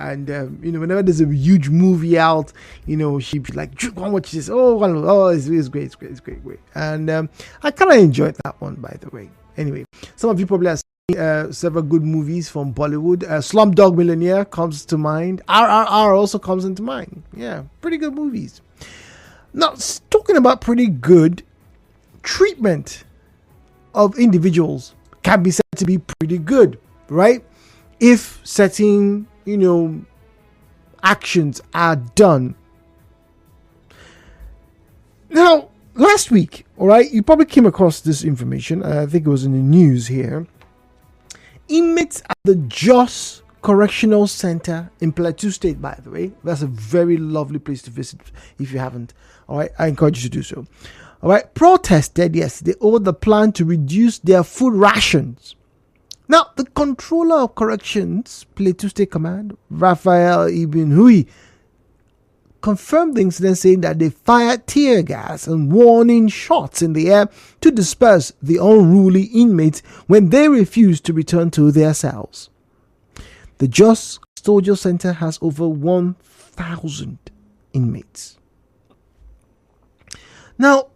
And whenever there's a huge movie out, she'd be like, "Come watch this." Oh, it's great, great. And I kind of enjoyed that one, by the way. Anyway, some of you probably have seen several good movies from Bollywood. Slumdog Millionaire comes to mind. RRR also comes into mind. Yeah, pretty good movies. Now, talking about pretty good, treatment of individuals can be said to be pretty good, right? If certain, actions are done. Now, last week, all right, you probably came across this information. I think it was in the news here. Inmates at the Jos Correctional Center in Plateau State, by the way. That's a very lovely place to visit if you haven't. All right, I encourage you to do so. All right, protested yesterday over the plan to reduce their food rations. Now, the controller of corrections, Plateau State Command, Raphael Ibn Hui, confirmed the incident, saying that they fired tear gas and warning shots in the air to disperse the unruly inmates when they refused to return to their cells. The Jos Custodial Center has over 1,000 inmates. Now,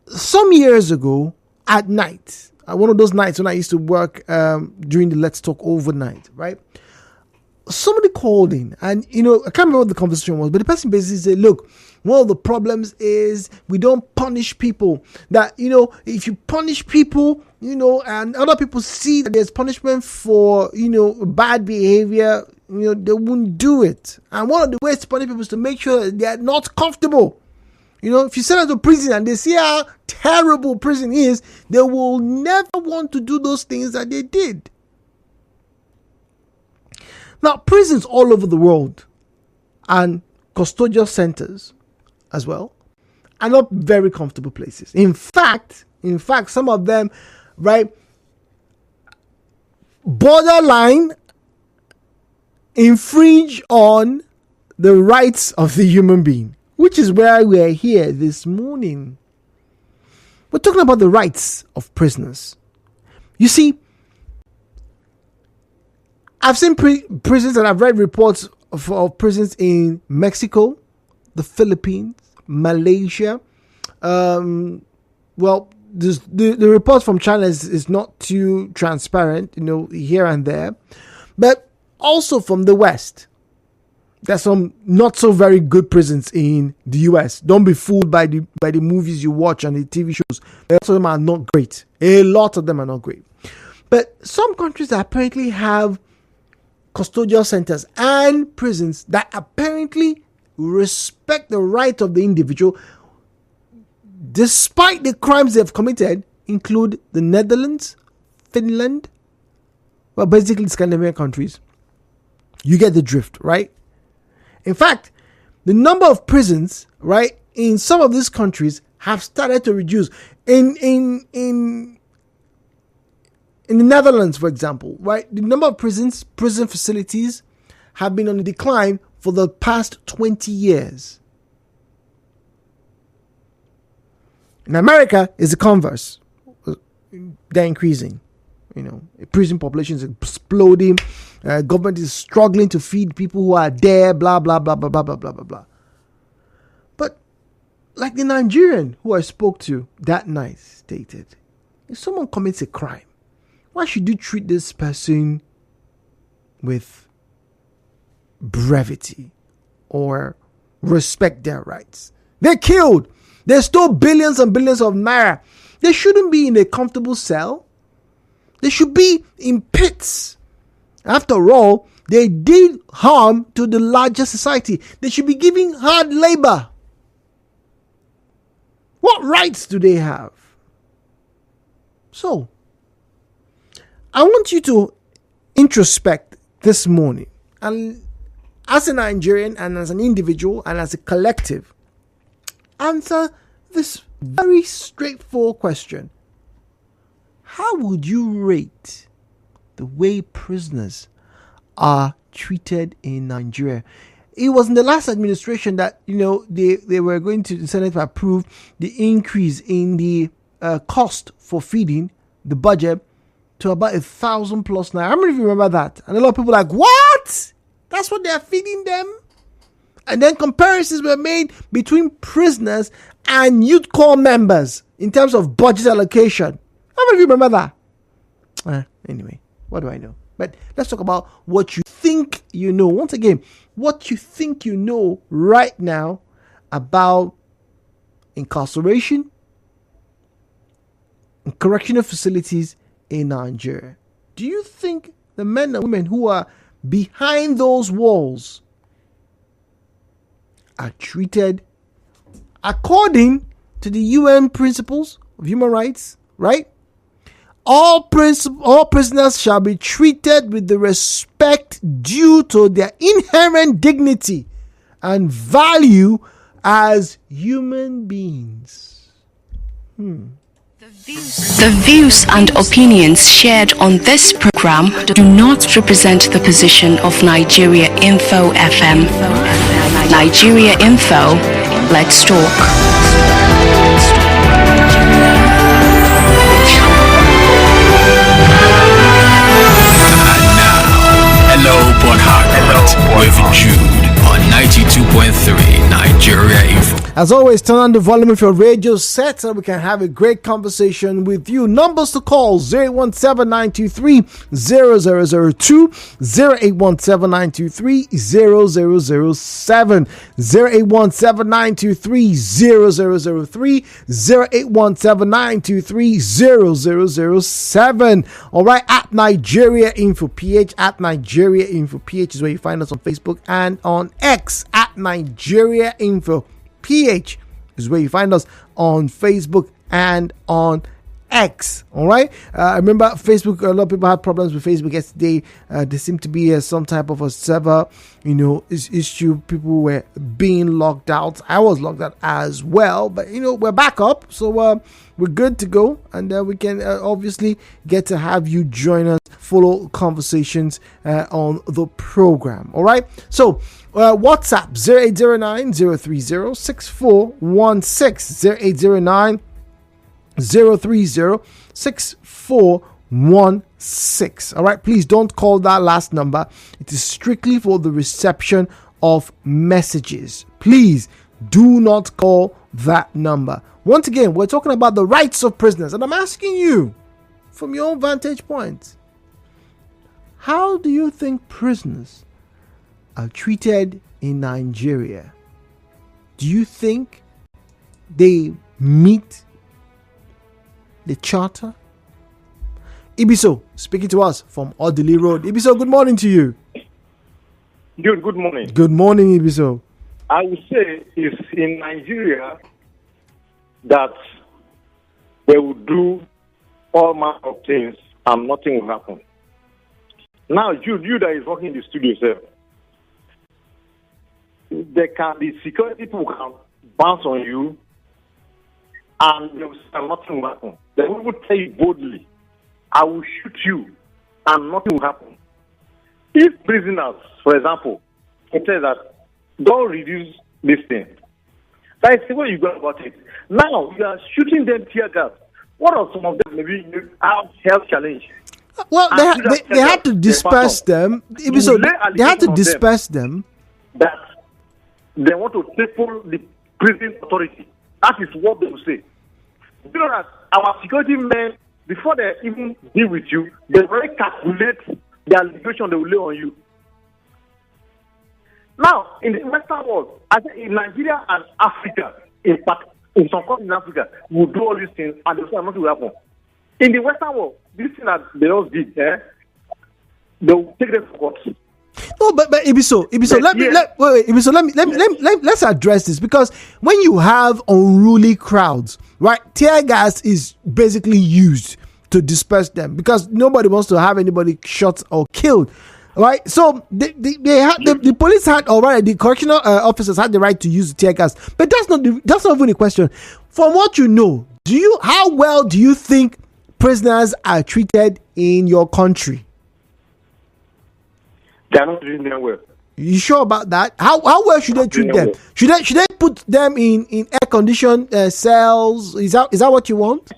some years ago at night, one of those nights when I used to work during the Let's Talk overnight, right? Somebody called in and, I can't remember what the conversation was, but the person basically said, look, one of the problems is we don't punish people. That, if you punish people, and other people see that there's punishment for, bad behavior, they won't do it. And one of the ways to punish people is to make sure that they're not comfortable. If you send them to prison and they see how terrible prison is, they will never want to do those things that they did. Now, prisons all over the world and custodial centers as well are not very comfortable places. In fact, some of them, right, borderline infringe on the rights of the human being. Which is why we are here this morning. We're talking about the rights of prisoners. You see, I've seen prisons and I've read reports of prisons in Mexico, the Philippines, Malaysia. The reports from China is not too transparent, here and there. But also from the West. There's some not so very good prisons in the US. Don't be fooled by the movies you watch and the TV shows. A lot of them are not great. A lot of them are not great. But some countries apparently have custodial centers and prisons that apparently respect the right of the individual despite the crimes they've committed, include the Netherlands, Finland, well, basically Scandinavian countries. You get the drift, right? In fact, the number of prisons, right, in some of these countries have started to reduce. In the Netherlands, for example, right, the number of prison facilities have been on the decline for the past 20 years. In America, it's the converse. They're increasing. Prison population is exploding. Government is struggling to feed people who are there, blah, blah, blah, blah, blah, blah, blah, blah, blah. But like the Nigerian who I spoke to that night stated, if someone commits a crime, why should you treat this person with brevity or respect their rights? They're killed. They stole billions and billions of naira. They shouldn't be in a comfortable cell. They should be in pits. After all, they did harm to the larger society. They should be giving hard labor. What rights do they have? So, I want you to introspect this morning. And as a Nigerian and as an individual and as a collective, answer this very straightforward question. How would you rate the way prisoners are treated in Nigeria? It was in the last administration that, they were going to, the Senate approve the increase in the cost for feeding, the budget, to about 1,000 plus now. I don't know if you remember that. And a lot of people are like, what? That's what they're feeding them. And then comparisons were made between prisoners and youth corps members in terms of budget allocation. How many of you remember that? Anyway, what do I know? But let's talk about what you think you know. Once again, what you think you know right now about incarceration and correctional facilities in Nigeria. Do you think the men and women who are behind those walls are treated according to the UN principles of human rights, right? All prisoners shall be treated with the respect due to their inherent dignity and value as human beings. The views and opinions shared on this program do not represent the position of Nigeria Info FM. Nigeria Info, let's talk. Hello, Port Harcourt, with Jude on 92.3 Nigeria Info. As always, turn on the volume of your radio set so we can have a great conversation with you. Numbers to call 0817-923-0002, 0817-923-0007, 0817-923-0003, 0817-923-0007. All right, at Nigeria Info PH, at Nigeria Info PH is where you find us on Facebook and on X, at Nigeria Info PH is where you find us on Facebook and on X. All right. I remember Facebook. A lot of people had problems with Facebook yesterday. There seemed to be some type of a server, issue. People were being locked out. I was locked out as well. But we're back up, so we're good to go, and we can obviously get to have you join us, follow conversations on the program. All right. So. WhatsApp 0809-030-6416, 0809-030-6416. All right, please don't call that last number. It is strictly for the reception of messages. Please do not call that number. Once again, we're talking about the rights of prisoners, and I'm asking you, from your own vantage point, how do you think prisoners are treated in Nigeria? Do you think they meet the charter? Ibiso speaking to us from Odili Road. Ibiso, good morning to you. Good morning. Good morning, Ibiso. I would say it's in Nigeria that they will do all manner of things and nothing will happen. Now, you that is working in the studio, sir, there can be security people can bounce on you and they will say nothing will happen. They will tell you boldly, I will shoot you and nothing will happen. If prisoners, for example, can tell that, don't reduce this thing. That is the way you go about it. Now, you are shooting them tear gas. What are some of them? Maybe you have health challenge. Well, they had to disperse them. So they had to disperse them. That they want to triple the prison authority. That is what they will say. You know that our security men, before they even deal with you, they already calculate the allegation they will lay on you. Now, in the Western world, I think in Nigeria and Africa, in fact, in some countries in Africa, we will do all these things and they say nothing will happen. In the Western world, this thing that they just did, they will take them to court. No, but Ibiso, let's address this, because when you have unruly crowds, right, tear gas is basically used to disperse them because nobody wants to have anybody shot or killed, right? So the police had, or rather the correctional officers had the right to use the tear gas, but that's not even a question. From what you know, how well do you think prisoners are treated in your country? They are not treating them well. You sure about that? How well should they treat them? Should they put them in air conditioned cells? Is that what you want?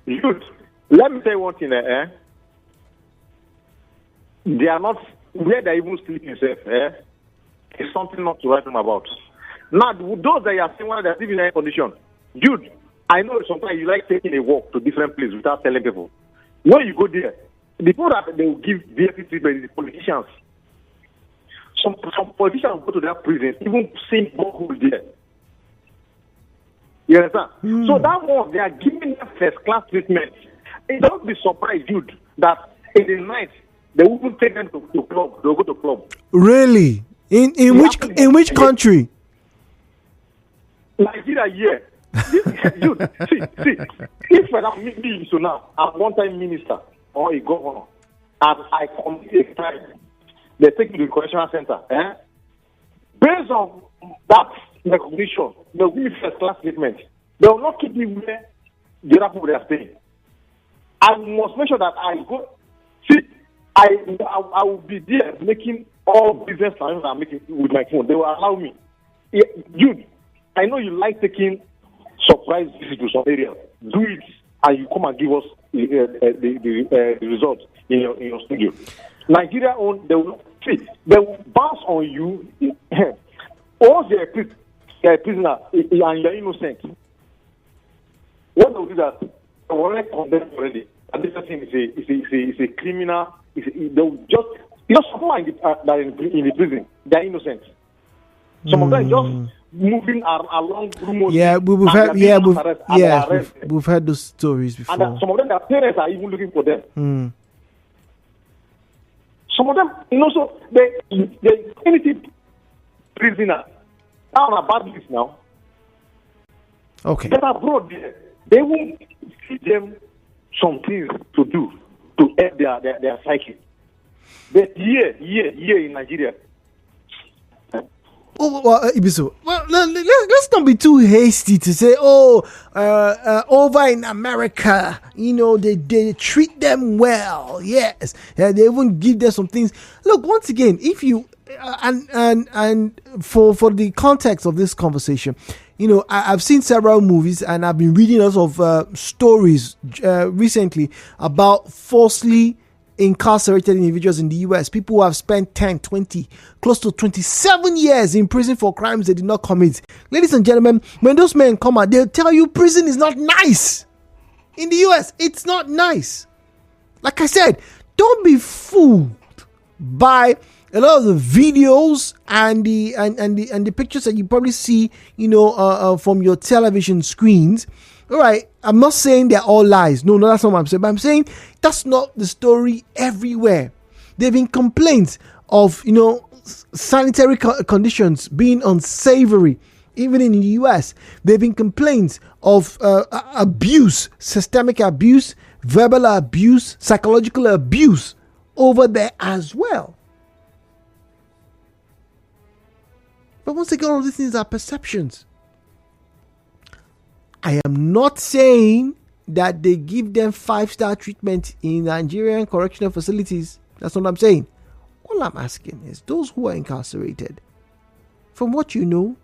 Dude, let me say one thing. They are not where they even sleep yourself, is something not to write them about. Now, those that you are saying when they're living in air condition, dude, I know sometimes you like taking a walk to different places without telling people. When you go there, the people that they will give VIP treatment is the politicians. Some politicians go to their prison, even seeing borehole there. You understand? So that one, they are giving them first class treatment. It don't be surprised, dude, that in the night they won't take them to club. They'll go to club. Really? In which country? Nigeria, yeah. Dude, see, if for example, me, so now I'm one-time minister or a governor, and I commit a crime, they take me to the correctional center. Based on that recognition, they'll give me first class treatment. They will not keep me where the other people they are staying. I must make sure that I go. See, I will be there making all business transactions I'm making with my phone. They will allow me. Yeah, dude, I know you like taking surprise visits to some area. Do it, and you come and give us the results in your studio. Nigeria own, they will bounce on you. Once you're a prisoner and you're innocent, what they will do that they will already condemn already. And this person is a criminal. They'll just someone in the prison, they're innocent. Some of them just moving along. We've heard those stories before. And some of them, their parents are even looking for them. Some of them, so they anything prisoner now on a bad list now. Okay. That are abroad there, they will feed them some things to do to help their psyche. But here in Nigeria. Ibiso, let's not be too hasty to say, over in America, they treat them well. Yes, they even give them some things. Look, once again, if you and for the context of this conversation, I've seen several movies and I've been reading lots of stories recently about falsely incarcerated individuals in the US, people who have spent 10, 20, close to 27 years in prison for crimes they did not commit. Ladies and gentlemen, when those men come out, they'll tell you prison is not nice. In the US, it's not nice. Like I said, don't be fooled by a lot of the videos and the pictures that you probably see, from your television screens. All right, I'm not saying they're all lies. No, that's not what I'm saying. But I'm saying that's not the story everywhere. There have been complaints of, sanitary conditions being unsavory, even in the US. There have been complaints of abuse, systemic abuse, verbal abuse, psychological abuse over there as well. But once again, all of these things are perceptions. I am not saying that they give them 5-star treatment in Nigerian correctional facilities. That's what I'm saying. All I'm asking is those who are incarcerated, from what you know,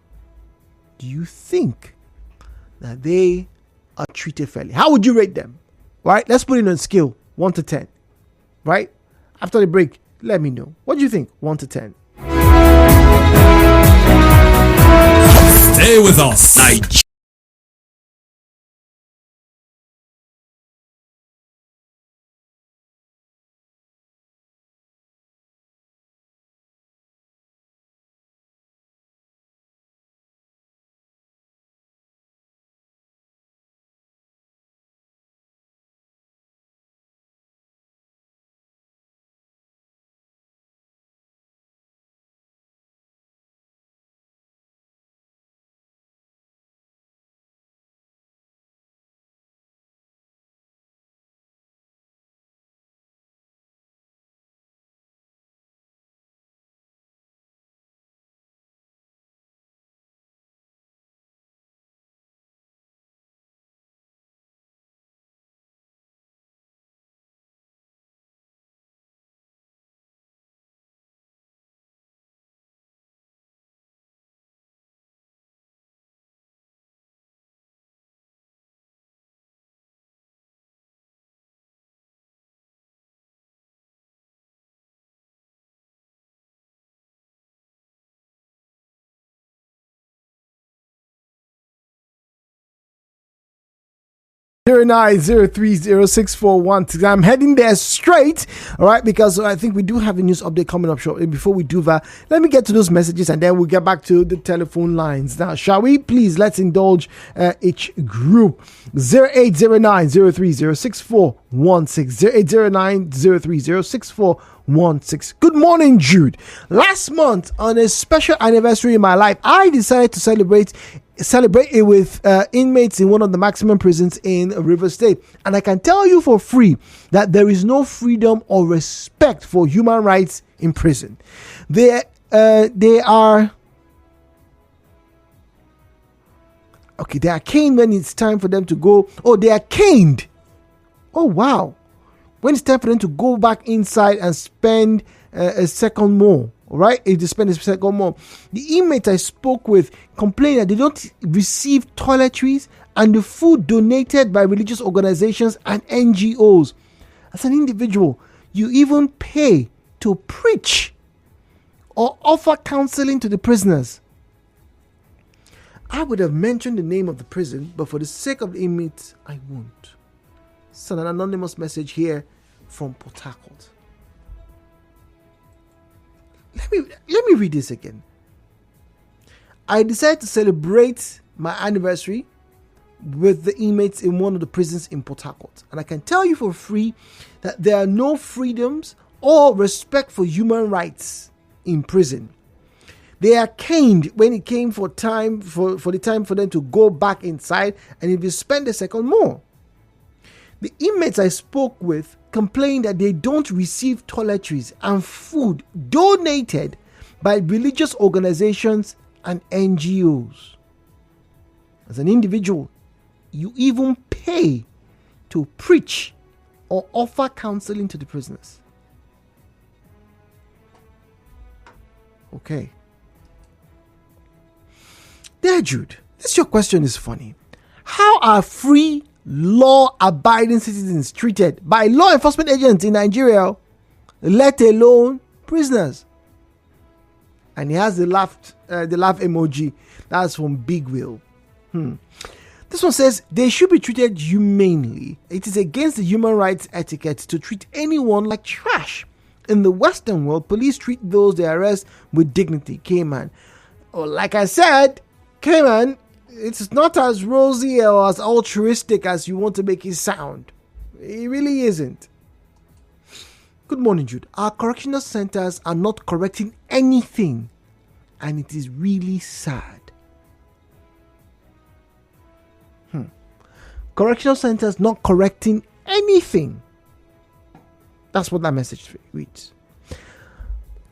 do you think that they are treated fairly? How would you rate them? Right? Let's put it on a scale 1 to 10. Right? After the break, let me know. What do you think? 1 to 10. Stay with us. 090306416. I'm heading there straight, all right, because I think we do have a news update coming up shortly. Before we do that, let me get to those messages and then we'll get back to the telephone lines. Now, shall we? Please, let's indulge each group. 0809-030-6416. 0809-030-6416. Good morning, Jude. Last month, on a special anniversary in my life, I decided to celebrate it with inmates in one of the maximum prisons in River State. And I can tell you for free that there is no freedom or respect for human rights in prison. They are caned when it's time for them to go. Oh, they are caned. Oh, wow. When it's time for them to go back inside and spend a second more. All right, if they spend a second more. The inmates I spoke with complain that they don't receive toiletries and the food donated by religious organizations and NGOs. As an individual, you even pay to preach or offer counseling to the prisoners. I would have mentioned the name of the prison, but for the sake of the inmates, I won't. It's an anonymous message here from Port Harcourt. Let me read this again. I decided to celebrate my anniversary with the inmates in one of the prisons in Port Harcourt. And I can tell you for free that there are no freedoms or respect for human rights in prison. They are caned when it came for the time for them to go back inside, and if you spend a second more. The inmates I spoke with complain that they don't receive toiletries and food donated by religious organizations and NGOs. As an individual, you even pay to preach or offer counseling to the prisoners. Okay. There, Jude, this your question is funny. How are free law-abiding citizens treated by law enforcement agents in Nigeria, let alone prisoners? And he has the laugh emoji. That's from Big Will. This one says they should be treated humanely. It is against the human rights etiquette to treat anyone like trash. In the Western world, police treat those they arrest with dignity. K-Man. Oh, like I said, K-Man, it's not as rosy or as altruistic as you want to make it sound. It really isn't. Good morning, Jude. Our correctional centers are not correcting anything, and it is really sad. Correctional centers not correcting anything. That's what that message reads.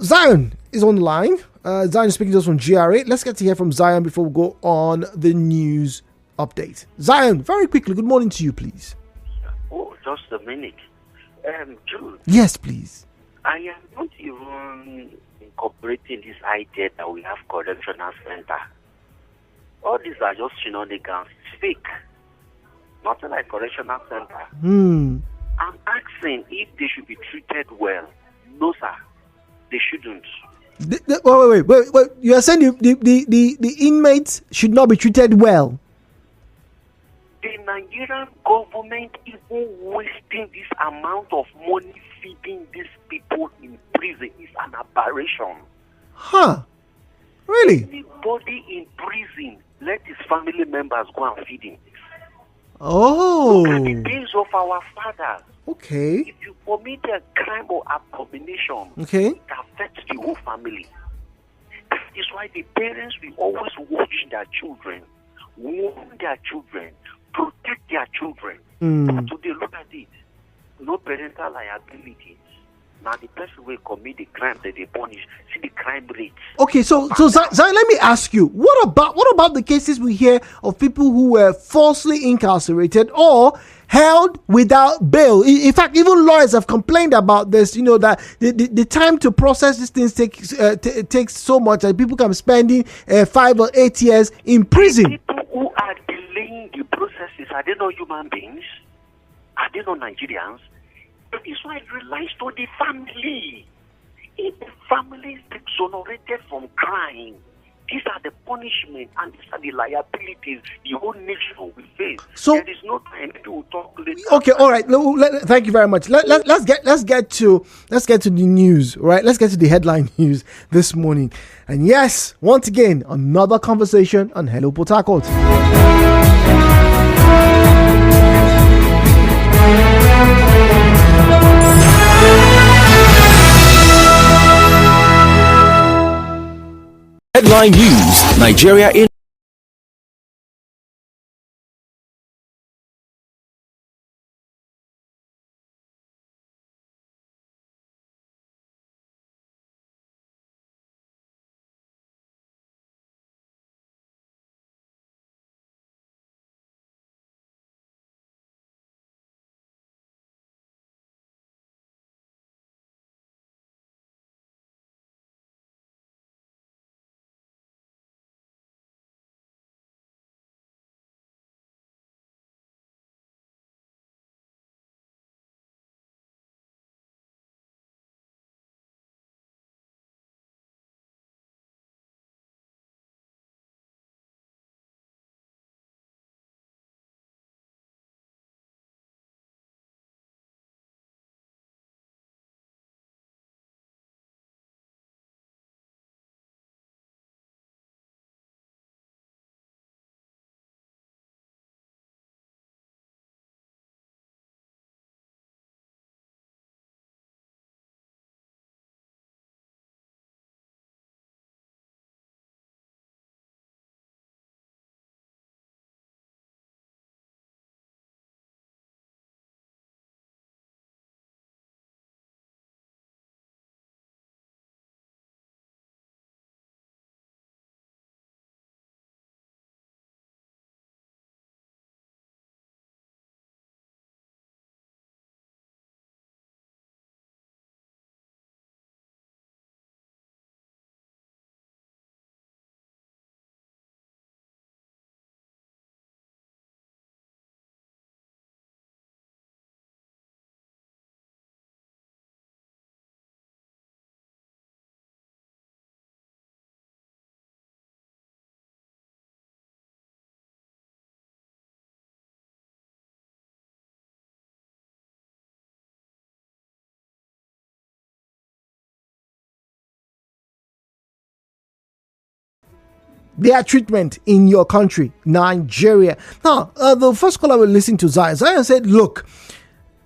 Zion is on the line. Zion is speaking to us from GRA. Let's get to hear from Zion before we go on the news update. Zion, very quickly, good morning to you, please. Oh, just a minute. Jude. Yes, please. I am not even incorporating this idea that we have correctional center. All these are just shenanigans. Fake. Nothing like correctional center. I'm asking if they should be treated well. No, sir. They shouldn't. Wait. You are saying the inmates should not be treated well? The Nigerian government even wasting this amount of money feeding these people in prison is an aberration. Huh? Really? Anybody in prison, let his family members go and feed him. Oh. Look at the days of our fathers. Okay. If you commit a crime or abomination, it affects the whole family. That is why the parents will always watch their children, warn their children, protect their children. But today, look at it. No parental liabilities. Now the person will commit the crime that they punish. See the crime rates. Okay, so Zion, let me ask you, what about the cases we hear of people who were falsely incarcerated or held without bail? In fact, even lawyers have complained about this. You know that the time to process these things takes so much that people can be spending 5 or 8 years in prison. People who are delaying the processes, are they not human beings? Are they not Nigerians? That is why it relies to the family. If the family is exonerated from crime, These are the punishment and these are the liabilities the whole nation will face. So there is no time to talk later. Okay, all right. Thank you very much. Let's get to the news. Right, let's get to the headline news this morning. And yes, once again, another conversation on Hello Port Harcourt. Headline news: Nigeria in their treatment in your country, Nigeria. Now, the first caller we listened to, Zion said, look,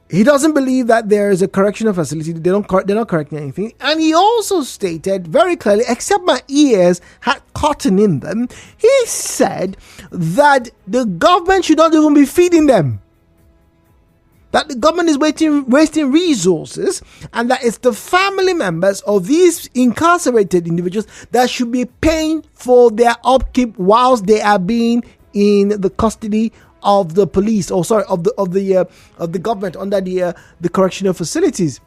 he doesn't believe that there is a correctional facility. They're not correcting anything. And he also stated very clearly, except my ears had cotton in them, he said that the government should not even be feeding them. That the government is wasting resources, and that it's the family members of these incarcerated individuals that should be paying for their upkeep whilst they are being in the custody of the police, of the government under the correctional facilities.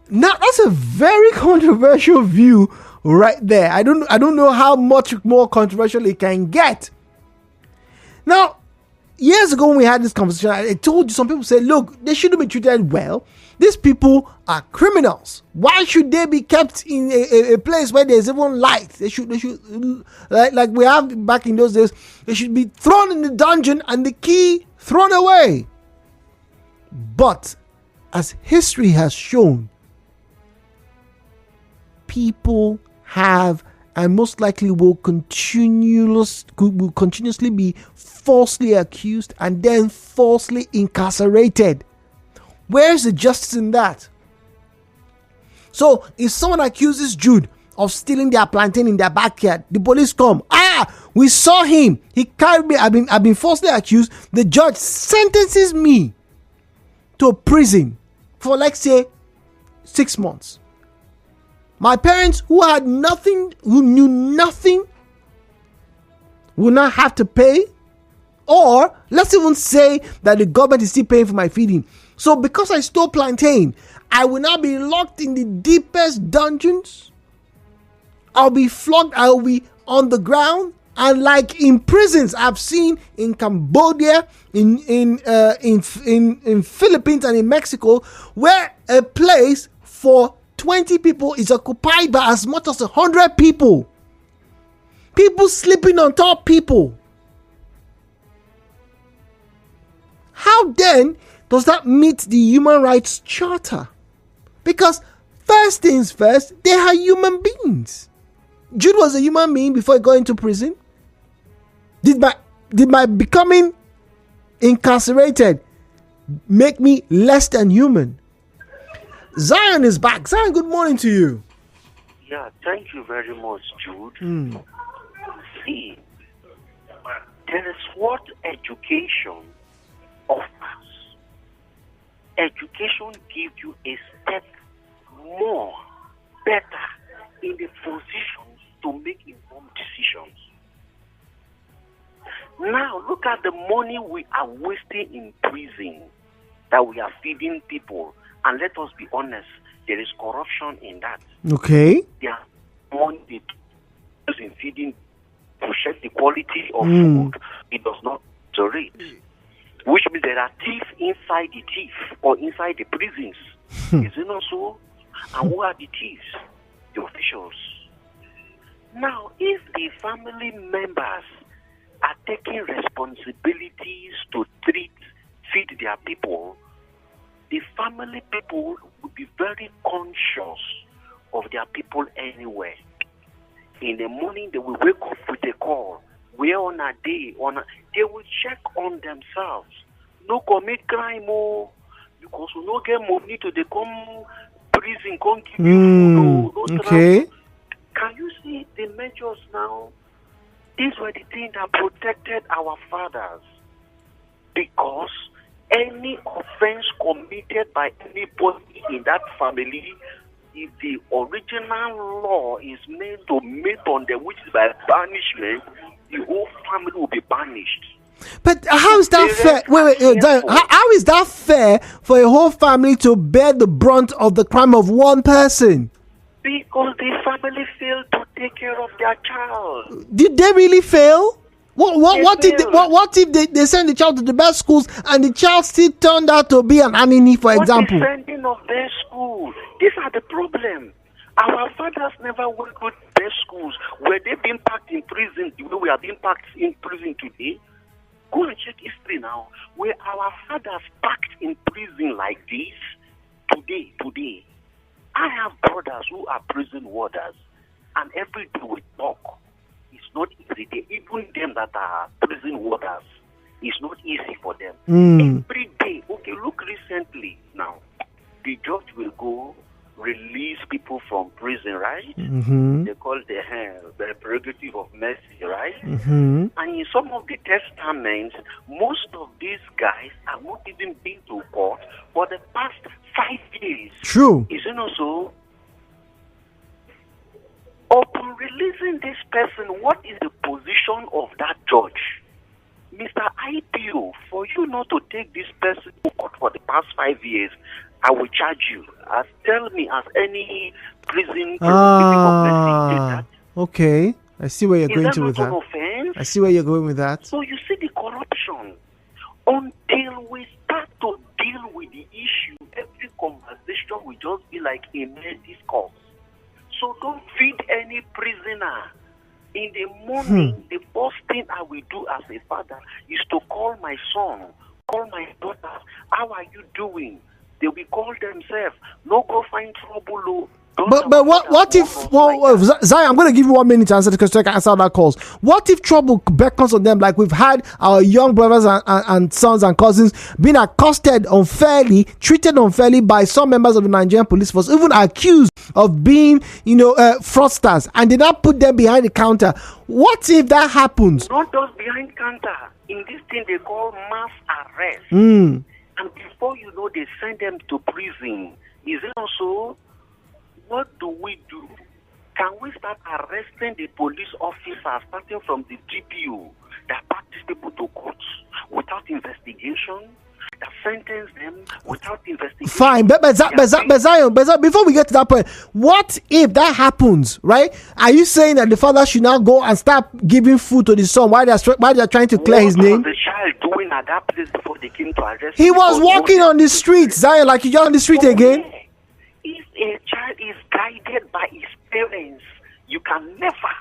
Now that's a very controversial view right there. I don't know how much more controversial it can get. Now, years ago when we had this conversation, I told you, some people said, look, they shouldn't be treated well. These people are criminals. Why should they be kept in a place where there's even light? They should like we have back in those days, they should be thrown in the dungeon and the key thrown away. But as history has shown, people have and most likely will continuously be falsely accused and then falsely incarcerated. Where's the justice in that? So if someone accuses Jude of stealing their plantain in their backyard, the police come, we saw him, he carried me, I've been falsely accused, the judge sentences me to prison for, like, say, 6 months. My parents, who had nothing, who knew nothing, will not have to pay. Or let's even say that the government is still paying for my feeding. So because I stole plantain, I will now be locked in the deepest dungeons. I'll be flogged. I'll be on the ground. And like in prisons I've seen in Cambodia, in Philippines and in Mexico, where a place for 20 people is occupied by as much as 100 people. People sleeping on top people. How then does that meet the Human Rights Charter? Because first things first, they are human beings. Jude was a human being before he got into prison. Did my becoming incarcerated make me less than human? Zion is back. Zion, good morning to you. Yeah, thank you very much, Jude. See, there is what education offers. Education gives you a step more, better in the positions to make informed decisions. Now, look at the money we are wasting in prison that we are feeding people. And let us be honest, there is corruption in that. Okay. There are money in feeding to check the quality of food. It does not tolerate. Which means there are thieves inside the thief or inside the prisons. Is it not so? And who are the thieves? The officials. Now, if the family members are taking responsibilities to feed their people, the family people will be very conscious of their people anyway. In the morning, they will wake up with a call. Where on a day, they will check on themselves. No commit crime, because we no get money to they come prison, come give you food, no okay. Can you see the measures now? These were the things that protected our fathers. Because any offense committed by anybody in that family, if the original law is made on them, which is by banishment, the whole family will be banished. But how is that fair? Wait, how is that fair for a whole family to bear the brunt of the crime of one person? Because the family failed to take care of their child. Did they really fail? What if they send the child to the best schools and the child still turned out to be an anini, for example? What is sending of best schools? These are the problem. Our fathers never went to best schools. Were they being packed in prison the way we are being packed in prison today? Go and check history now. Were our fathers packed in prison like this today? I have brothers who are prison warders, and every day we talk. It's not easy. Even them that are prison warders, it's not easy for them. Every day. Okay, look recently now. The judge will go release people from prison, right? They call the prerogative of mercy, right? And in some of the testaments, most of these guys are not even been to court for the past 5 years. True. Is it not so? Upon releasing this person, what is the position of that judge? Mr. IPO, for you not to take this person to court for the past 5 years, I will charge you. Tell me, as any prison that. Okay. I see where you're going to with that. Offense? I see where you're going with that. So you see the corruption. Until we start to deal with the issue, every conversation will just be like a mere discourse. So don't feed any prisoner. In the morning, the first thing I will do as a father is to call my son, call my daughter. How are you doing? They will call themselves. No go find trouble. But what if Zion, I'm going to give you 1 minute to answer because I can answer that calls. What if trouble beckons on them, like we've had our young brothers and sons and cousins being accosted unfairly, treated unfairly by some members of the Nigerian police force, even accused of being, fraudsters, and they not put them behind the counter? What if that happens? Not just behind counter. In this thing they call mass arrest. And before you know, they send them to prison. Is it also? What do we do? Can we start arresting the police officers, starting from the GPO, that pack these people to court without investigation, that sentence them without investigation? Fine, but Zion, before we get to that point, what if that happens, right? Are you saying that the father should now go and start giving food to the son while they're trying to clear his name? What was the child doing at that place before they came to arrest him? He was walking on the street, Zion, like you're on the street again. If a child is guided by his parents, you can never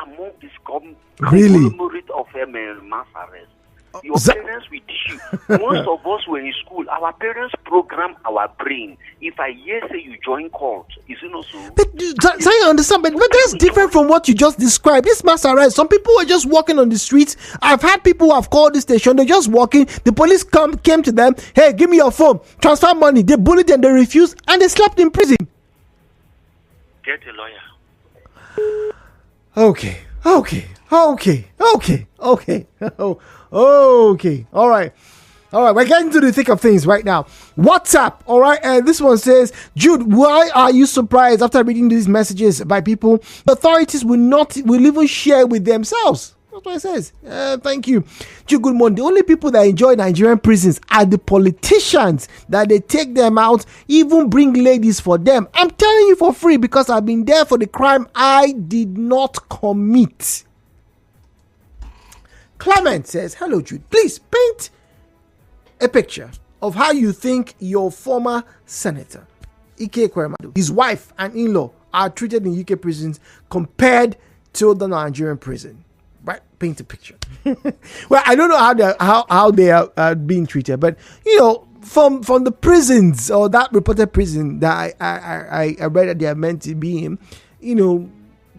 among this really conglomerate of mass arrest. Your parents will teach you. Most of us were in school. Our parents program our brain. If I hear say you join cult, is it not so? But I understand, but that's different from what you just described. This mass arrest. Some people were just walking on the streets. I've had people who have called this station. They're just walking. The police came to them. Hey, give me your phone. Transfer money. They bullied them. They refused, and they slapped in prison. Get a lawyer. Okay. Okay. All right. We're getting to the thick of things right now. WhatsApp. All right. And this one says, Jude, why are you surprised after reading these messages by people? The authorities will even share with themselves. That's what it says. Thank you. Jude, good morning. The only people that enjoy Nigerian prisons are the politicians, that they take them out, even bring ladies for them. I'm telling you for free because I've been there for the crime I did not commit. Clement says, hello, Jude. Please paint a picture of how you think your former senator, Ike Ekweremadu, his wife and in-law are treated in UK prisons compared to the Nigerian prison. Right? Paint a picture. Well, I don't know how they are being treated, but from the prisons, or that reported prison that I read that they are meant to be in,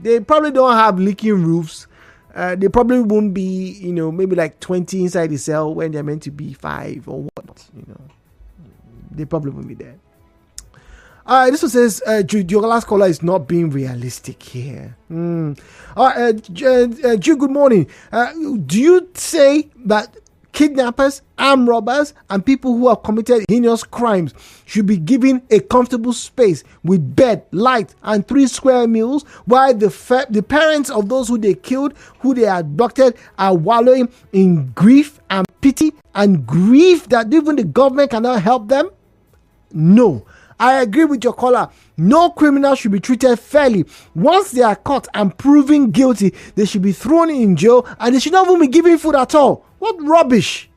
they probably don't have leaking roofs. They probably won't be, maybe like 20 inside the cell when they're meant to be 5 or what. They probably won't be there. This one says, your last caller is not being realistic here. Jude, good morning. Do you say that kidnappers, armed robbers, and people who have committed heinous crimes should be given a comfortable space with bed, light, and 3 square meals, while the parents of those who they killed, who they abducted, are wallowing in grief and pity and grief that even the government cannot help them? No. I agree with your caller. No criminal should be treated fairly. Once they are caught and proven guilty, they should be thrown in jail and they should not even be given food at all. What rubbish.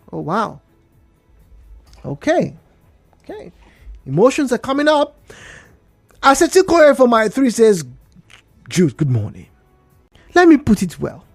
Oh, wow. Okay. Emotions are coming up. Asetiko for my 3 says, Jude, good morning. Let me put it well.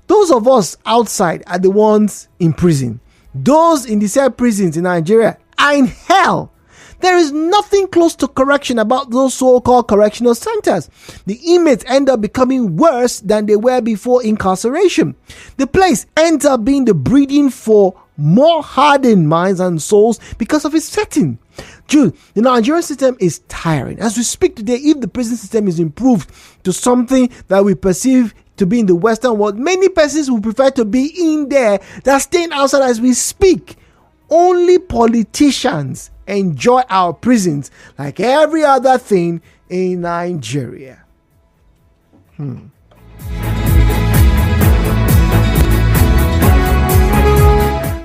Those of us outside are the ones in prison. Those in the same prisons in Nigeria are in hell. There is nothing close to correction about those so-called correctional centers. The inmates end up becoming worse than they were before incarceration. The place ends up being the breeding for more hardened minds and souls because of its setting. Jude, the Nigerian system is tiring. As we speak today, if the prison system is improved to something that we perceive to be in the Western world, many persons would prefer to be in there than staying outside as we speak. Only politicians enjoy our prisons like every other thing in Nigeria.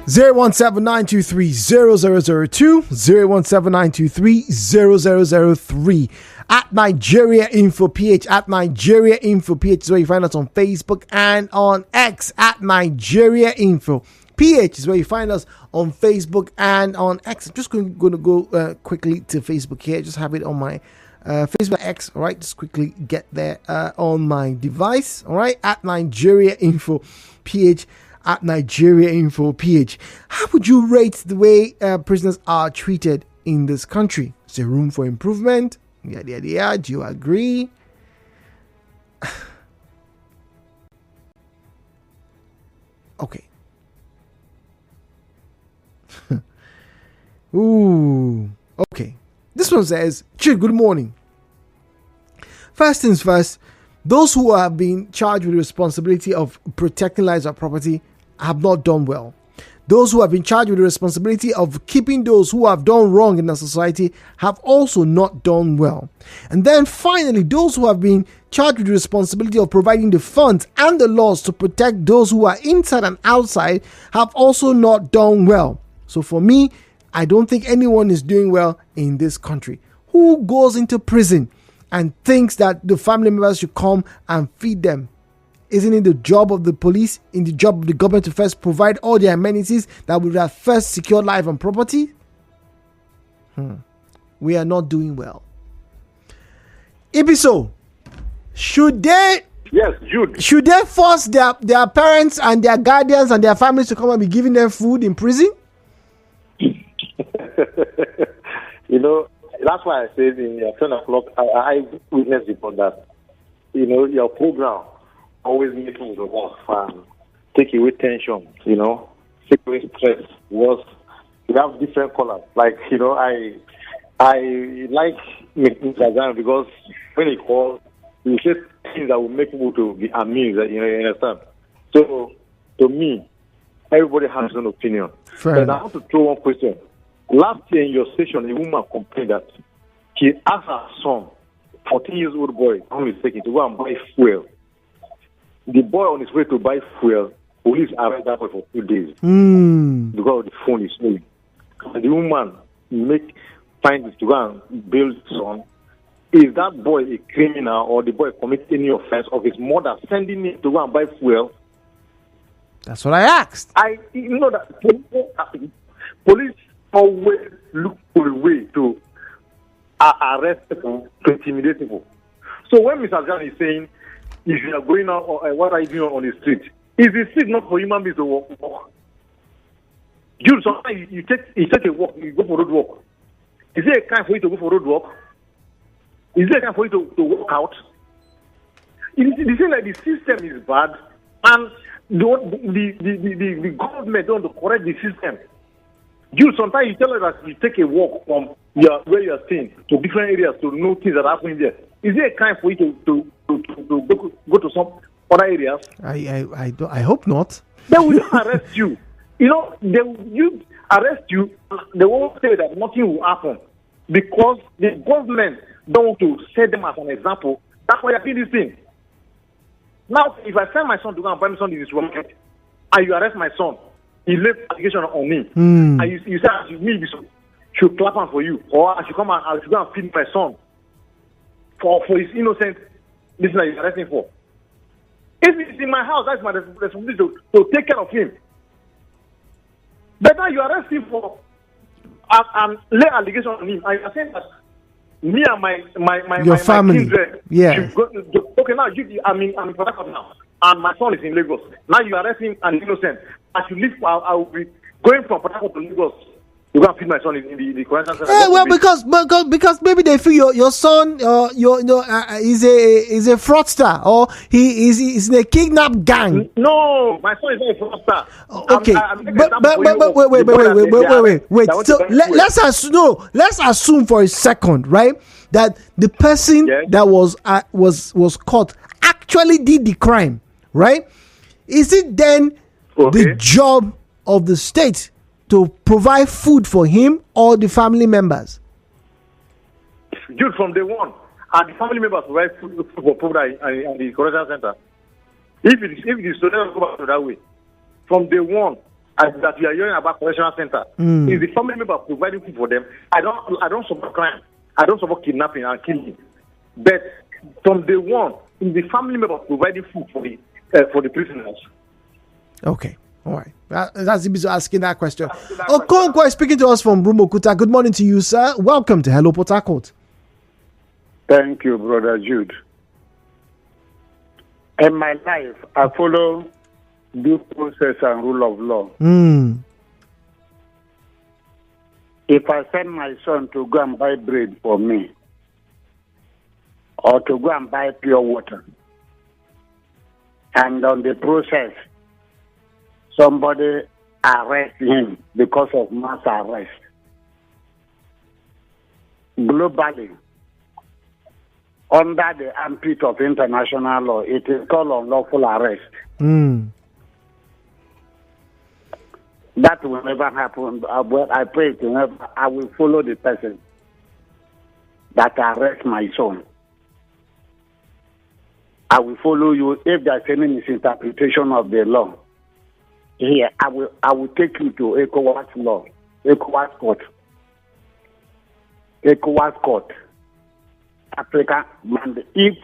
017-923-0002, 017-923-0003. At Nigeria Info PH, at Nigeria Info PH is where you find us on Facebook and on X. At Nigeria Info PH is where you find us on Facebook and on X. I'm just going to go quickly to Facebook here. Just have it on my Facebook X. All right, just quickly get there on my device. All right, at Nigeria Info PH. At Nigeria Info PH. How would you rate the way prisoners are treated in this country? Is there room for improvement? Yeah. Do you agree? Okay. Ooh. Okay. This one says, good morning. First things first, those who have been charged with the responsibility of protecting lives or property have not done well. Those who have been charged with the responsibility of keeping those who have done wrong in the society have also not done well. And then finally, those who have been charged with the responsibility of providing the funds and the laws to protect those who are inside and outside have also not done well. So for me, I don't think anyone is doing well in this country. Who goes into prison and thinks that the family members should come and feed them? Isn't it the job of the police, in the job of the government to first provide all the amenities that would have first secured life and property? We are not doing well. Ibiso, Should they? Yes, Jude. Should they force their parents and their guardians and their families to come and be giving them food in prison? That's why I said in 10 o'clock, I witnessed before that, your program always makes me the most fun. Take away tension, take away stress. You have different colors. Like, I like Mr. Zan because when he calls, he says things that will make people to be amused, you understand? So, to me, everybody has his own opinion. Fair I want to throw one question. Last year in your station, a woman complained that she asked her son, 14-year-old boy, if I'm mistaken, to go and buy fuel. The boy on his way to buy fuel, police arrested that boy for 2 days because the phone is stolen. And the woman find it to go and bail the son. Is that boy a criminal or the boy commit any offense of his mother sending him to go and buy fuel? That's what I asked. That police always look for a way to arrest people, to intimidate people. So when Mr. Jan is saying, if you are going out, what are you doing on the street? Is the street not for human beings to walk? Dude, sometimes you take a walk, you go for road walk. Is there a time for you to go for road walk? Is there a time for you to walk out? It seems like the system is bad, and the government don't correct the system. You sometimes you tell us that you take a walk from where you are staying to different areas to know things that are happening there. Is there a time for you to go to some other areas? I hope not. They will arrest you. They will arrest you. They won't say that nothing will happen because the government don't want to set them as an example. That's why I feel this thing. Now, if I send my son to go and buy my son in this supermarket, and you arrest my son, he laid allegation on me, and you say I should clap on for you, or I should go and feed my son for his innocent. This is what you're arresting for. If it's in my house, that's my responsibility to take care of him. But now you arrest him for and lay allegation on him, and you're saying that me and my family, kindred, okay, now I'm in Port Harcourt now, and my son is in Lagos. Now you arrest him and innocent. I should leave. I will be going from Port Harcourt to Lagos. You can't feed my son in the quarantine center. Because maybe they feel your son is a fraudster or he is in a kidnap gang. No, my son is not a fraudster. Okay, wait. So let's assume for a second, right, that the person that was caught actually did the crime, right? Is it then the job of the state to provide food for him or the family members? Dude, from day one, and the family members provide food for people in the correctional center. If it is so, let us go back to that way. From day one, that we are hearing about correctional center, is the family member providing food for them. I don't support crime. I don't support kidnapping and killing. But from day one, is the family member providing food for the prisoners. Okay. All right. That's Ibizo asking that question. Okonkwo is speaking to us from Brumokuta. Good morning to you, sir. Welcome to Hello Port Harcourt. Thank you, Brother Jude. In my life, I follow due process and rule of law. If I send my son to go and buy bread for me, or to go and buy pure water, and on the process, somebody arrests him because of mass arrest. Globally, under the ambit of international law, it is called unlawful arrest. That will never happen. I pray it will never. I will follow the person that arrests my son. I will follow you if there's any misinterpretation of the law. Here, I will take you to ECOWAS law, ECOWAS court, Africa. And if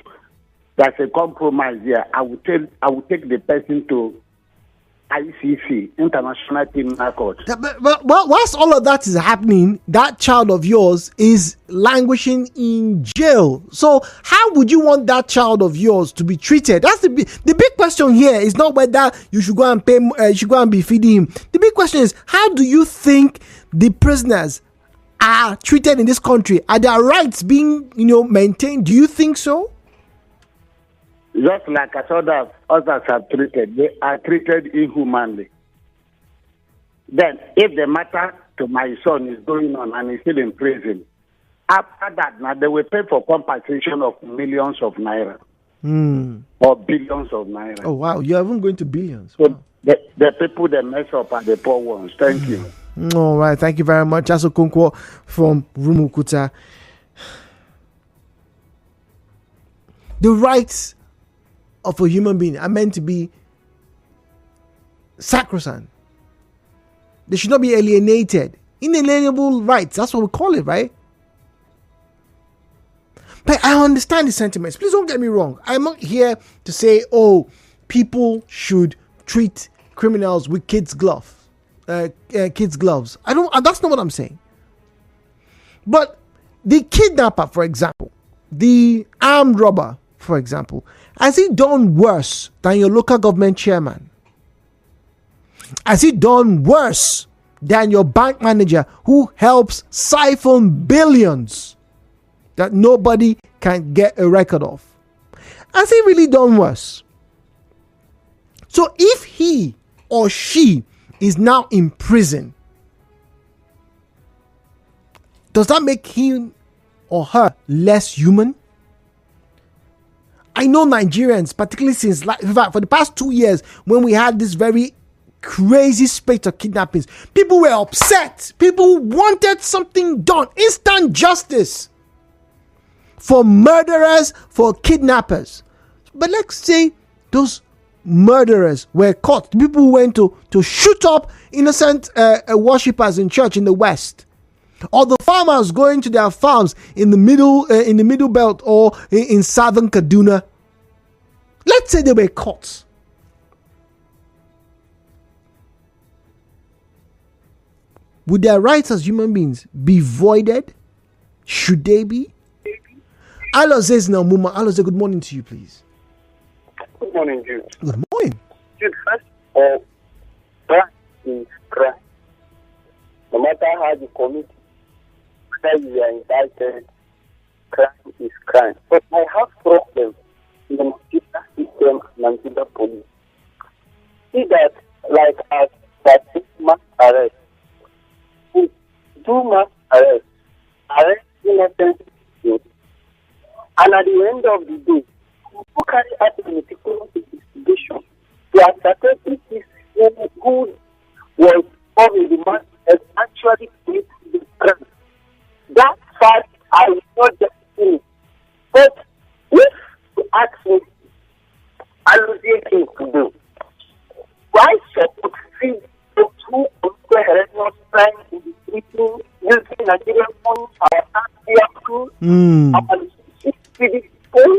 there's a compromise here, I will take the person to ICC, International Criminal Court. But whilst all of that is happening, that child of yours is languishing in jail. So how would you want that child of yours to be treated? That's the big question here. Is not whether you should go and pay, you should go and be feeding him. The big question is, how do you think the prisoners are treated in this country? Are their rights being, maintained? Do you think so? Just like as others are treated, they are treated inhumanly. Then, if the matter to my son is going on and he's still in prison, after that, now they will pay for compensation of millions of naira or billions of naira. Oh wow, you're even going to billions. So wow. the people that mess up are the poor ones. Thank you. All right, thank you very much, Aso Kunkwo from Rumukuta. The rights of a human being are meant to be sacrosanct. They should not be alienated. Inalienable rights, that's what we call it, right? But I understand the sentiments. Please don't get me wrong. I'm not here to say, people should treat criminals with kids' gloves. I don't. That's not what I'm saying. But the kidnapper, for example, the armed robber, for example, has he done worse than your local government chairman? Has he done worse than your bank manager who helps siphon billions that nobody can get a record of? Has he really done worse? So if he or she is now in prison, does that make him or her less human? I know Nigerians, particularly since, in fact, for the past 2 years, when we had this very crazy spate of kidnappings, people were upset. People wanted something done, instant justice for murderers, for kidnappers. But let's say those murderers were caught. People who went to shoot up innocent worshippers in church in the West, or the farmers going to their farms in the middle belt or in southern Kaduna. Let's say they were caught. Would their rights as human beings be voided? Should they be? Aloze now, Muma. Aloze, good morning to you, please. Good morning, Jude. Good morning. Jude, first of all, crime is crime. No matter how you commit, whether you are indicted, crime is crime. But I have problems in the Nigeria system and Nigeria police. See that, like at that mass arrest, we do mass arrest innocent people, and at the end of the day, who carry out a meticulous investigation to ascertain if this who was involved in the mass has actually committed the crime. That fact I will not just say. But if you ask me, I will be able to do. Why support feed those who committed horrendous crime in the street using Nigerian funds, our taxpayers, our feeding people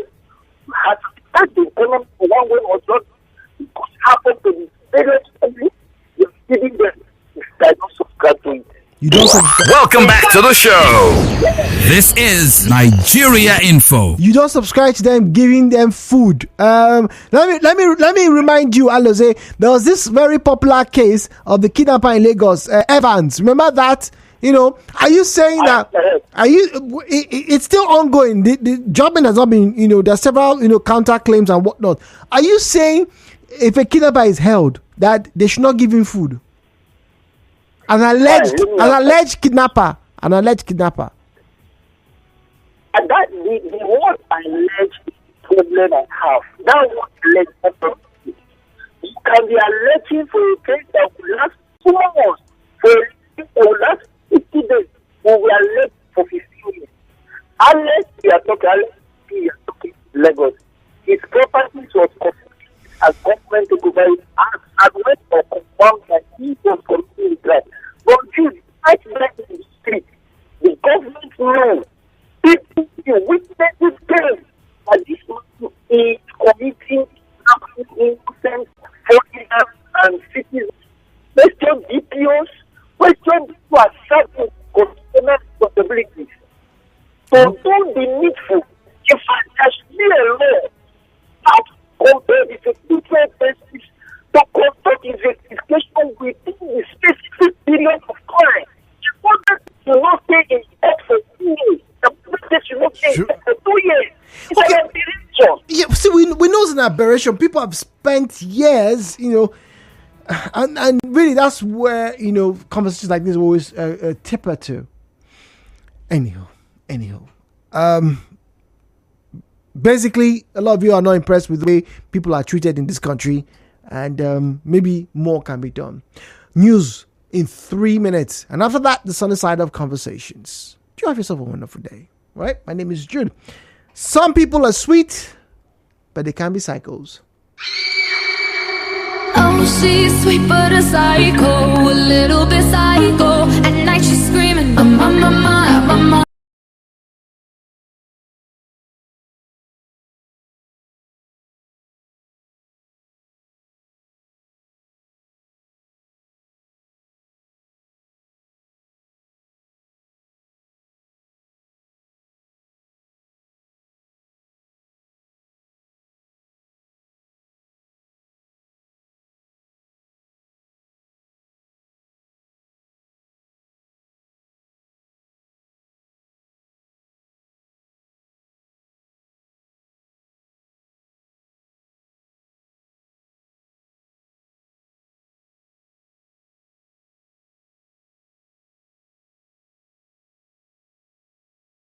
has started the economy one way or the other. It could happen to the various public. You're feeding them if they don't subscribe to it. You don't subscribe. Welcome back to the show. This is Nigeria Info. You don't subscribe to them, giving them food. Let me remind you, Aloze, there was this very popular case of the kidnapper in Lagos, Evans. Remember that? Are you saying that? It's still ongoing. The judgment has not been. There's several counter claims and whatnot. Are you saying if a kidnapper is held that they should not give him food? An alleged kidnapper. And that the word alleged problem I have. That word alleged. You can be alleging for a case that will last 2 months, for a case that will last 50 days, we will allege for 15 years. Unless we are talking Lagos, his properties was confiscated as government to provide as well or confirmed that he was committing crime. But right there in the street, the government knows, people, witnesses claim that this man is committing innocent foreigners and citizens see, we know it's an aberration. People have spent years, and really that's where, conversations like this are always a tipper to. Anyhow. Basically, a lot of you are not impressed with the way people are treated in this country, and maybe more can be done. News in 3 minutes, and after that, the sunny side of conversations. Do you have yourself a wonderful day? Right? My name is Jude. Some people are sweet, but they can be psychos. Oh, she's sweet but a psycho, a little bit psycho. At night she's screaming, I'm